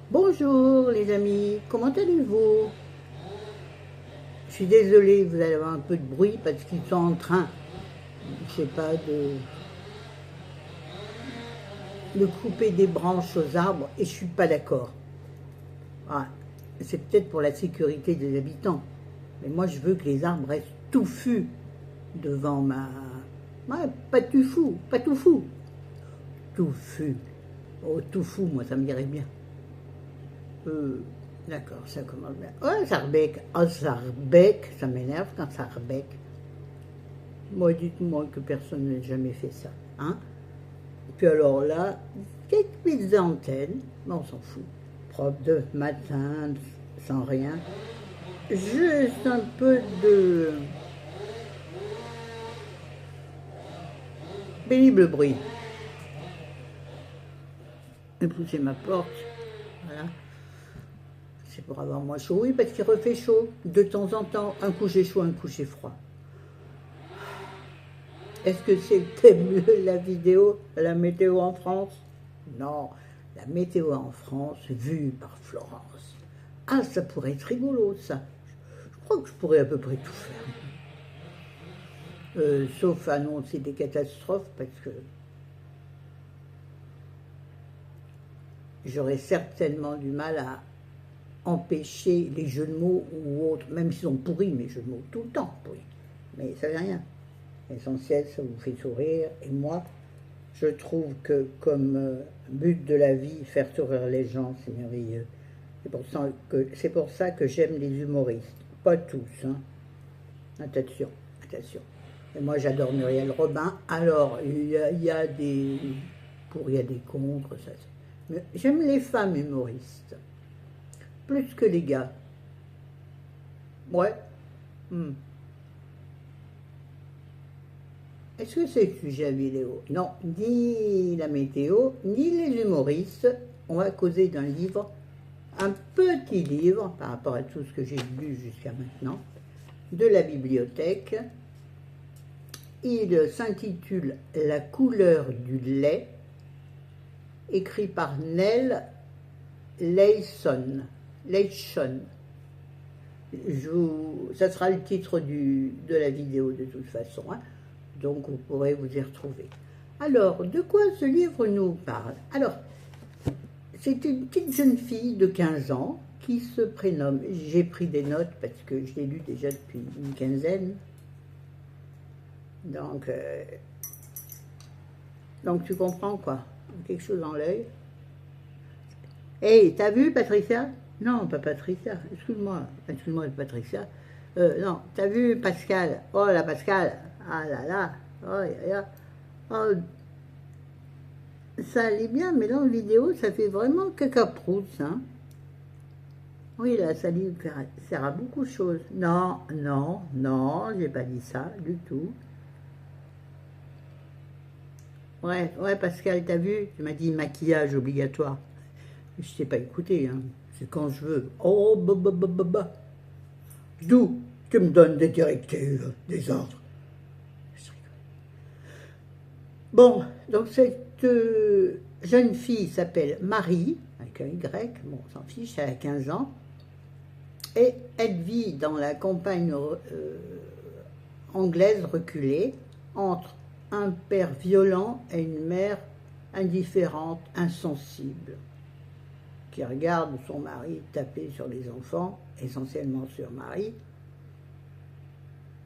Bonjour les amis, comment allez-vous? Je suis désolée, vous allez avoir un peu de bruit parce qu'ils sont en train, je sais pas, de couper des branches aux arbres et je suis pas d'accord. Ah, c'est peut-être pour la sécurité des habitants, mais moi je veux que les arbres restent touffus devant ma... Ouais, pas tout fou, pas tout fou. Touffu. Oh, tout fou, moi ça me dirait bien. Euh, d'accord, ça commence bien. Oh, Zarbec. Oh, Zarbec, ça m'énerve quand Zarbec. Moi, dites-moi que personne n'a jamais fait ça. Hein? Puis alors là, quelques petites antennes, mais on s'en fout. Propre de matin, sans rien. Juste un peu de pénible bruit. Et pousser ma porte. Voilà. C'est pour avoir moins chaud. Oui, parce qu'il refait chaud. De temps en temps, un coup j'ai chaud, un coup j'ai froid. Est-ce que c'était mieux la vidéo, la météo en France? Non, la météo en France vue par Florence. Ah, ça pourrait être rigolo, ça. Je crois que je pourrais à peu près tout faire. Sauf annoncer des catastrophes, parce que j'aurais certainement du mal à empêcher les jeux de mots ou autres, même s'ils sont pourris, mes jeux de mots, tout le temps pourris. Mais ça fait rien. L'essentiel, ça vous fait sourire. Et moi, je trouve que comme but de la vie, faire sourire les gens, c'est merveilleux. C'est pour ça que j'aime les humoristes. Pas tous, hein. Attention, attention. Et moi, j'adore Muriel Robin. Alors, il y a des pour, il y a des contre. Ça. Mais j'aime les femmes humoristes. Plus que les gars. Ouais. Hmm. Est-ce que c'est le sujet vidéo? Non, ni la météo, ni les humoristes. On va causer d'un livre, un petit livre, par rapport à tout ce que j'ai lu jusqu'à maintenant, de la bibliothèque. Il s'intitule La couleur du lait, écrit par Nell Leyson. Ça sera le titre de la vidéo de toute façon, hein. Donc vous pourrez vous y retrouver. Alors, de quoi ce livre nous parle? Alors, c'est une petite jeune fille de 15 ans qui se prénomme, j'ai pris des notes parce que je l'ai lu déjà depuis une quinzaine, donc tu comprends quoi, quelque chose dans l'œil. Hey, t'as vu Patricia? Non, pas Patricia, excuse-moi Patricia. Non, t'as vu Pascal? Oh la Pascal, ah là là, oh, oh, ça allait bien, mais dans la vidéo, ça fait vraiment caca-prout, hein. Oui, la salive sert à beaucoup de choses. Non, non, non, j'ai pas dit ça du tout. Ouais, ouais, Pascal, t'as vu? Tu m'as dit maquillage obligatoire. Je t'ai pas écouté, hein. C'est quand je veux. Oh, bah, bah, bah, bah, bah. D'où tu me donnes des directives, des ordres. Bon, donc cette jeune fille s'appelle Marie, avec un Y, bon, on s'en fiche, elle a 15 ans, et elle vit dans la campagne anglaise reculée, entre un père violent et une mère indifférente, insensible, qui regarde son mari taper sur les enfants, essentiellement sur Marie,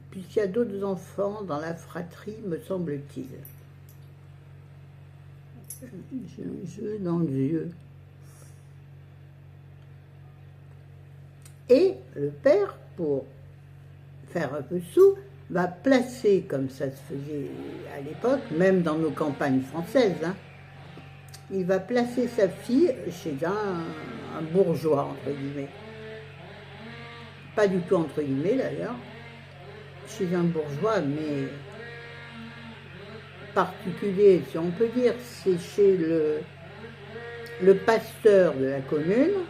puisqu'il y a d'autres enfants dans la fratrie, me semble-t-il. J'ai un jeu dans le yeux. Et le père, pour faire un peu de sous, va placer, comme ça se faisait à l'époque, même dans nos campagnes françaises, hein, il va placer sa fille chez un bourgeois, entre guillemets. Pas du tout entre guillemets d'ailleurs, chez un bourgeois, mais particulier, si on peut dire, c'est chez le pasteur de la commune,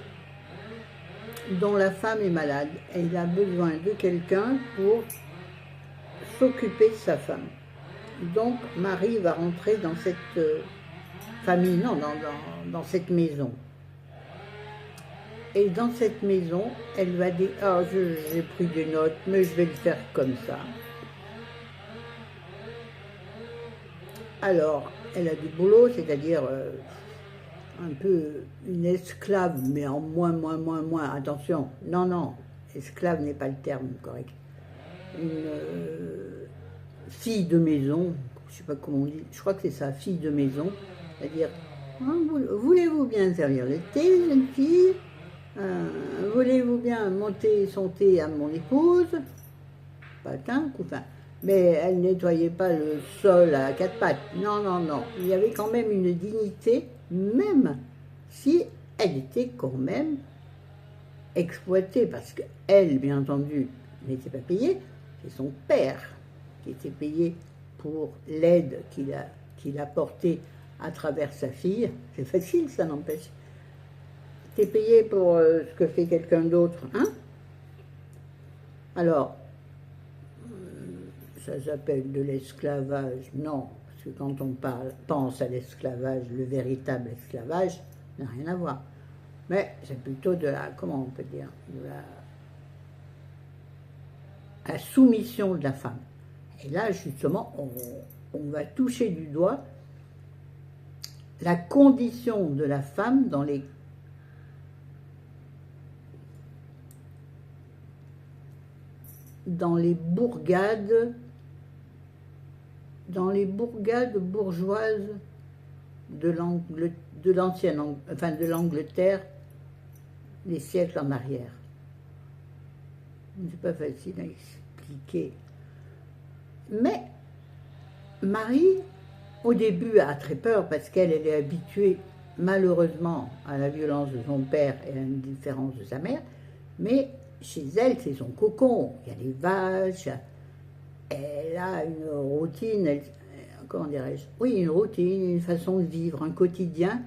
dont la femme est malade et il a besoin de quelqu'un pour s'occuper de sa femme. Donc Marie va rentrer dans cette famille, non, dans cette maison. Et dans cette maison, elle va dire, ah, j'ai pris des notes, mais je vais le faire comme ça. Alors, elle a du boulot, c'est-à-dire un peu une esclave, mais en moins. Attention, non, non, esclave n'est pas le terme correct. Une fille de maison, je ne sais pas comment on dit, je crois que c'est ça, fille de maison, c'est-à-dire, hein, voulez-vous bien servir le thé, jeune fille? Voulez-vous bien monter son thé à mon épouse? Patin, couffin. Mais elle nettoyait pas le sol à quatre pattes. Non, non, non. Il y avait quand même une dignité, même si elle était quand même exploitée, parce qu'elle, bien entendu, n'était pas payée. C'est son père qui était payé pour l'aide qu'il apportait à travers sa fille. C'est facile, ça n'empêche. T'es payé pour ce que fait quelqu'un d'autre, hein? Alors, ça s'appelle de l'esclavage, non, parce que quand on pense à l'esclavage, le véritable esclavage n'a rien à voir. Mais c'est plutôt de la, comment on peut dire, de la soumission de la femme. Et là, justement, on va toucher du doigt la condition de la femme dans les bourgades bourgeoises de l'ancienne, enfin de l'Angleterre, des siècles en arrière. C'est pas facile à expliquer. Mais Marie, au début, a très peur parce qu'elle est habituée, malheureusement, à la violence de son père et à l'indifférence de sa mère, mais chez elle, c'est son cocon. Il y a les vaches, elle a une routine, comment dirais-je? Oui, une routine, une façon de vivre, un quotidien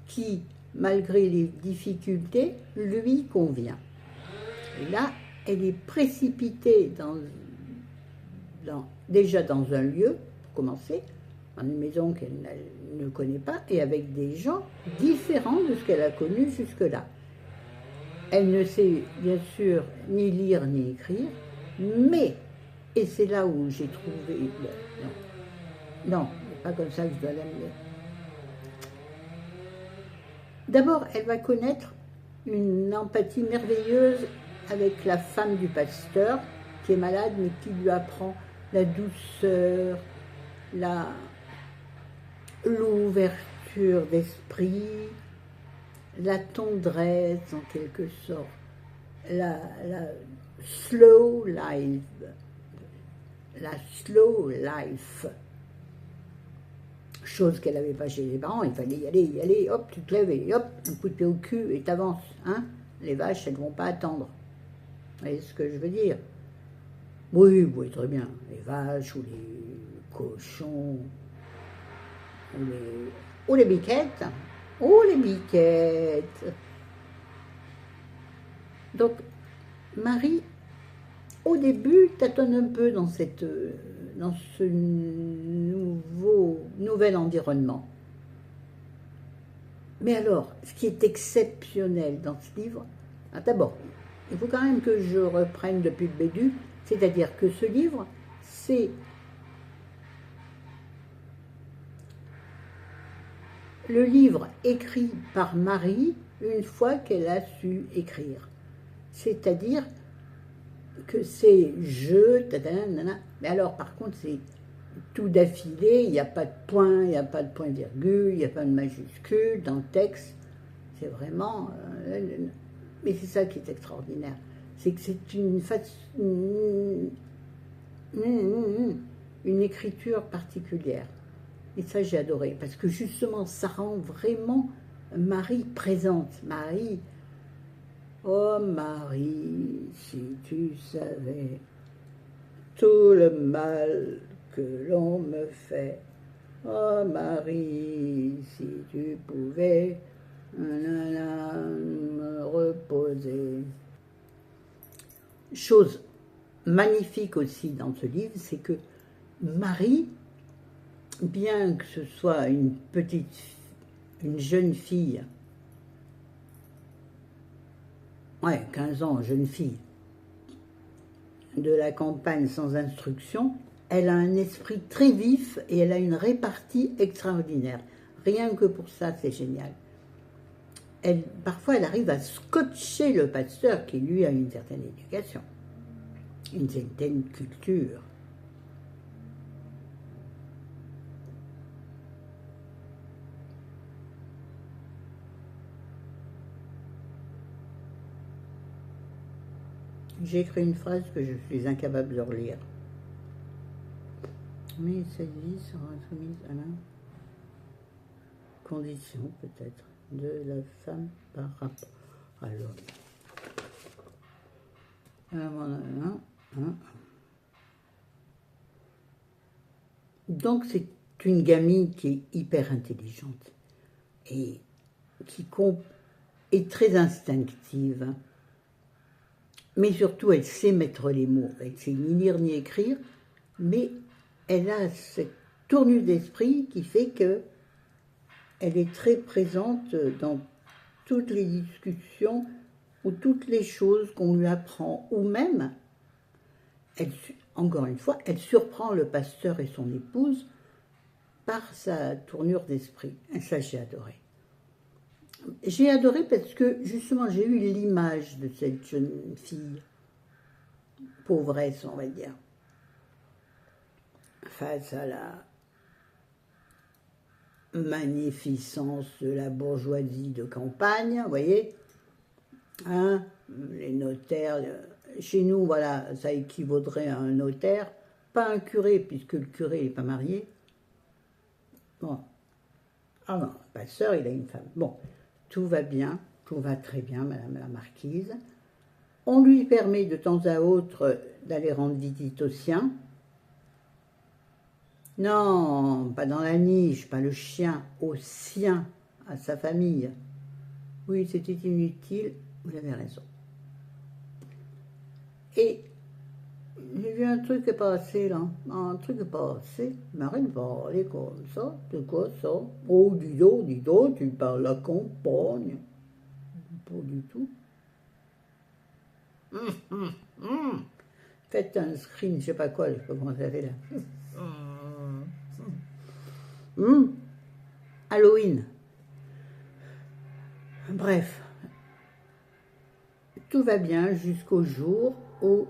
qui, malgré les difficultés, lui convient. Et là, elle est précipitée déjà dans un lieu, pour commencer, dans une maison qu'elle ne connaît pas, et avec des gens différents de ce qu'elle a connu jusque-là. Elle ne sait bien sûr ni lire ni écrire, mais, et c'est là où j'ai trouvé, non, c'est pas comme ça que je dois l'amener. D'abord, elle va connaître une empathie merveilleuse avec la femme du pasteur, qui est malade, mais qui lui apprend la douceur, l'ouverture d'esprit, la tendresse en quelque sorte, la slow life, chose qu'elle n'avait pas chez les parents. Il fallait y aller, hop, tu te lèves et hop, un coup de pied au cul et t'avances, hein. Les vaches, elles ne vont pas attendre. Vous voyez ce que je veux dire? Oui, très bien. Les vaches ou les cochons ou les biquettes. Oh, les biquettes! Donc, Marie, au début, tâtonne un peu dans ce nouvel environnement. Mais alors, ce qui est exceptionnel dans ce livre, d'abord, il faut quand même que je reprenne depuis le début, c'est-à-dire que ce livre, c'est le livre écrit par Marie une fois qu'elle a su écrire. C'est-à-dire que c'est mais alors par contre c'est tout d'affilée, il n'y a pas de point, il n'y a pas de point-virgule, il n'y a pas de majuscule dans le texte. C'est vraiment... mais c'est ça qui est extraordinaire. C'est que c'est une écriture particulière. Et ça, j'ai adoré, parce que justement, ça rend vraiment Marie présente. Marie, oh Marie, si tu savais tout le mal que l'on me fait. Oh Marie, si tu pouvais me reposer. Chose magnifique aussi dans ce livre, c'est que Marie, bien que ce soit une jeune fille ouais, 15 ans, jeune fille, de la campagne sans instruction, elle a un esprit très vif et elle a une répartie extraordinaire. Rien que pour ça, c'est génial. Parfois, elle arrive à scotcher le pasteur qui, lui, a une certaine éducation, une certaine culture. J'ai écrit une phrase que je suis incapable de relire. Mais cette vie sera soumise à la condition, peut-être, de la femme par rapport à l'homme. Donc, c'est une gamine qui est hyper intelligente et qui est très instinctive. Mais surtout, elle sait mettre les mots. Elle ne sait ni lire ni écrire, mais elle a cette tournure d'esprit qui fait que elle est très présente dans toutes les discussions ou toutes les choses qu'on lui apprend. Ou même, encore une fois, elle surprend le pasteur et son épouse par sa tournure d'esprit. Et ça, j'ai adoré. J'ai adoré parce que, justement, j'ai eu l'image de cette jeune fille, pauvresse, on va dire, face à la magnificence de la bourgeoisie de campagne, vous voyez, hein, les notaires, chez nous, voilà, ça équivaudrait à un notaire, pas un curé, puisque le curé n'est pas marié. Bon, ah non, le pasteur, il a une femme. Bon, tout va bien, tout va très bien, madame la marquise. On lui permet de temps à autre d'aller rendre visite aux siens. Non, pas dans la niche, pas le chien, au sien, à sa famille. Oui, c'était inutile, vous avez raison. Et j'ai vu un truc qui est passé là, un truc qui est passé, il m'arrête de parler comme ça, c'est quoi ça? Oh, dis donc, tu parles la campagne. Pas du tout. Faites un screen, je sais pas quoi, je sais pas comment ça fait là. Halloween. Bref, tout va bien jusqu'au jour où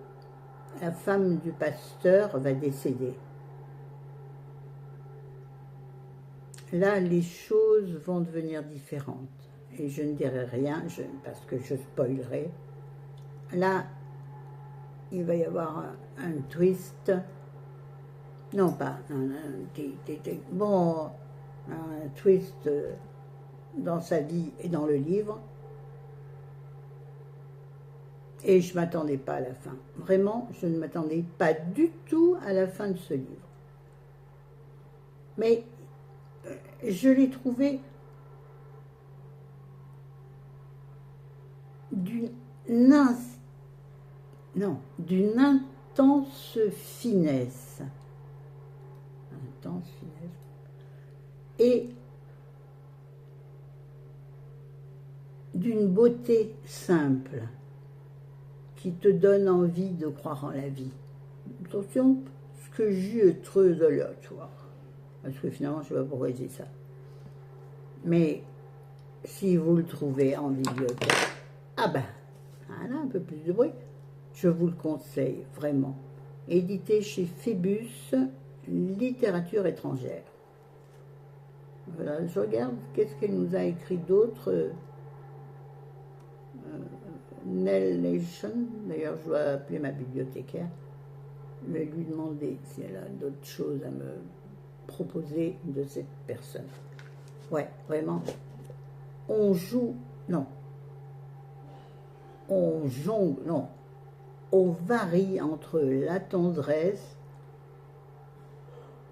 la femme du pasteur va décéder. Là, les choses vont devenir différentes. Et je ne dirai rien parce que je spoilerai. Là, il va y avoir un twist. Non, pas un twist dans sa vie et dans le livre. Et je ne m'attendais pas à la fin. Vraiment, je ne m'attendais pas du tout à la fin de ce livre. Mais je l'ai trouvé d'une intense finesse. Et d'une beauté simple qui te donne envie de croire en la vie. Attention, ce que j'ai est très aléatoire. Parce que finalement, je ne sais pas pourquoi je dis ça. Mais si vous le trouvez en bibliothèque, ah ben, voilà, un peu plus de bruit, je vous le conseille vraiment. Édité chez Phébus, littérature étrangère. Voilà, je regarde, qu'est-ce qu'elle nous a écrit d'autre Nell Nation, d'ailleurs je dois appeler ma bibliothécaire, je vais lui demander si elle a d'autres choses à me proposer de cette personne. Ouais, vraiment, on jongle, non, on varie entre la tendresse,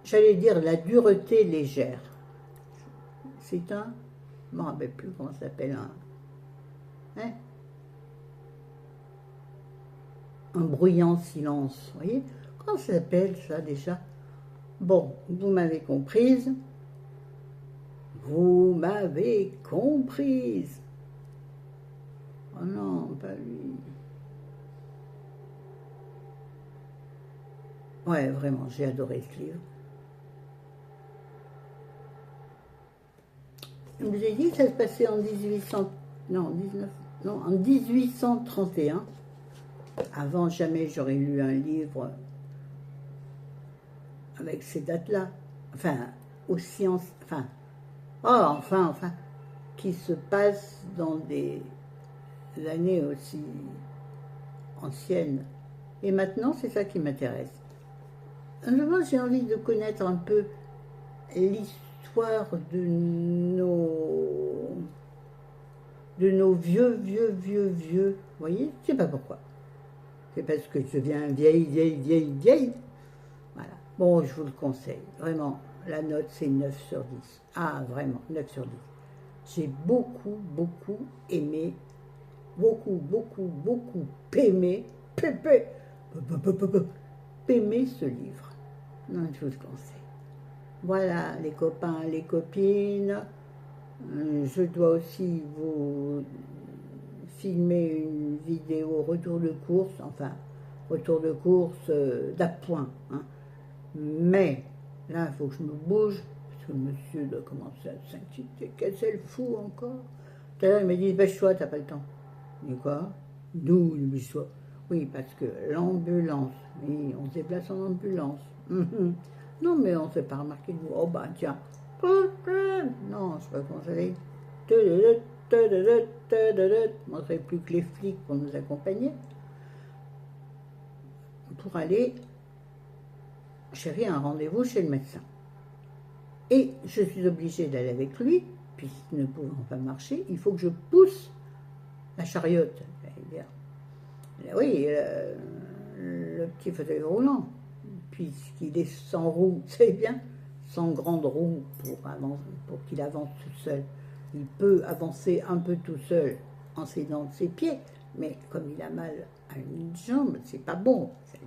j'allais dire la dureté légère. C'est un, je ne me rappelle plus comment ça s'appelle, un bruyant silence, vous voyez? Comment ça s'appelle ça déjà? Bon, vous m'avez comprise. Vous m'avez comprise. Oh non, pas lui. Ouais, vraiment, j'ai adoré ce livre. Je vous ai dit que ça se passait en 1800, non, 19, non, en 1831. Avant, jamais j'aurais lu un livre avec ces dates-là. Enfin, aussi enfin, enfin, qui se passe dans des années aussi anciennes. Et maintenant, c'est ça qui m'intéresse. Moi, j'ai envie de connaître un peu l'histoire de nos vieux. Vous voyez, je sais pas pourquoi. C'est parce que je deviens vieille. Voilà. Bon, je vous le conseille. Vraiment, la note, c'est 9 sur 10. Ah, vraiment, 9 sur 10. J'ai beaucoup aimé. Beaucoup aimé. Aimé ce livre. Non, je vous le conseille. Voilà, les copains, les copines. Je dois aussi vous filmer une vidéo retour de course, enfin, retour de course d'appoint. Hein. Mais, là, il faut que je me bouge, parce que le monsieur doit commencer à s'inquiéter. Qu'est-ce qu'elle fout encore? Tout à l'heure, il m'a dit, dépêche-toi, t'as pas le temps. Il dit quoi? D'où, dépêche-toi? Oui, parce que l'ambulance, oui, on se déplace en ambulance. Non, mais on ne s'est pas remarqué de vous. Oh, bah, tiens. Non, je sais pas comment ça dit. Il ne manquerait plus que les flics pour nous accompagner. Pour aller, chérie, un rendez-vous chez le médecin. Et je suis obligée d'aller avec lui, puisqu'il ne pouvant pas marcher, il faut que je pousse la chariote. Oui, le petit fauteuil roulant, puisqu'il est sans roue, c'est bien, sans grande roue pour qu'il avance tout seul. Il peut avancer un peu tout seul en s'aidant de ses pieds, mais comme il a mal à une jambe, c'est pas bon, ça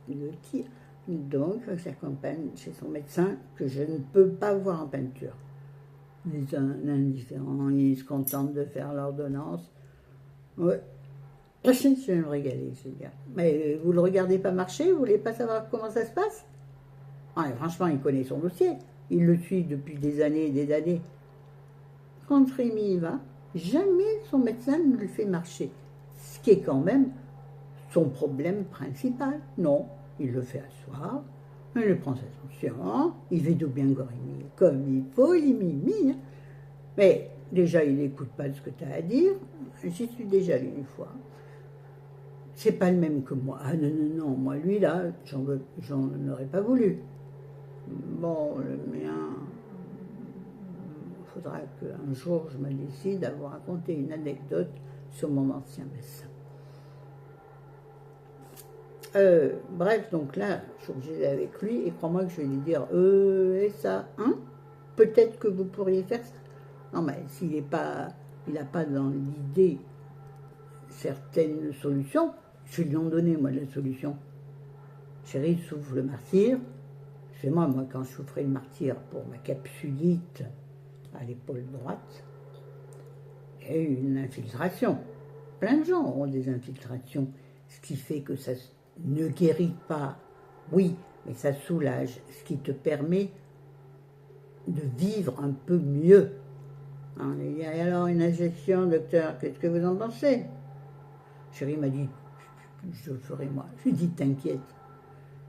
lui le tire. Donc, il s'accompagne chez son médecin, que je ne peux pas voir en peinture. Il est un indifférent, il se contente de faire l'ordonnance. Ouais. Je vais me régaler, ce gars. Mais vous ne le regardez pas marcher, vous ne voulez pas savoir comment ça se passe? Ouais, franchement, il connaît son dossier. Il le suit depuis des années et des années. Quand Rémi y va, jamais son médecin ne le fait marcher. Ce qui est quand même son problème principal. Non, il le fait asseoir, il prend sa tension, il fait tout bien Rémi comme il faut, il mimie. Hein. Mais déjà, il n'écoute pas ce que tu as à dire. J'y suis déjà allée une fois. C'est pas le même que moi. Ah non, moi lui là, j'en aurais pas voulu. Bon, le mien, il faudra qu'un jour je me décide à vous raconter une anecdote sur mon ancien médecin. Bref, donc là, je suis obligée d'aller avec lui et crois-moi que je vais lui dire et ça, hein? Peut-être que vous pourriez faire ça. Non, mais s'il n'a pas dans l'idée certaines solutions, je vais lui en donner, moi, la solution. Chérie, souffre le martyr. C'est moi, quand je souffrais le martyr pour ma capsulite à l'épaule droite, il y a eu une infiltration. Plein de gens ont des infiltrations, ce qui fait que ça ne guérit pas, oui, mais ça soulage, ce qui te permet de vivre un peu mieux. Hein, il y a alors une injection, docteur, qu'est-ce que vous en pensez? Chérie m'a dit, je le ferai moi. Je lui ai dit, t'inquiète,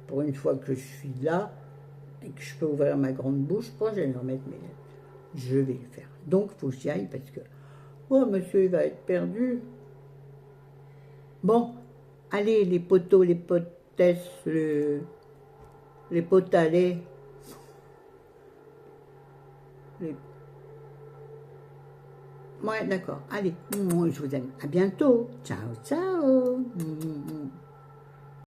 pour une fois que je suis là et que je peux ouvrir ma grande bouche, je vais me remettre mes lettres. Je vais le faire. Donc, il faut que j'y aille parce que, oh, monsieur, il va être perdu. Bon, allez, les poteaux, les potesses, les potalets, Ouais, d'accord. Allez, je vous aime. À bientôt. Ciao, ciao.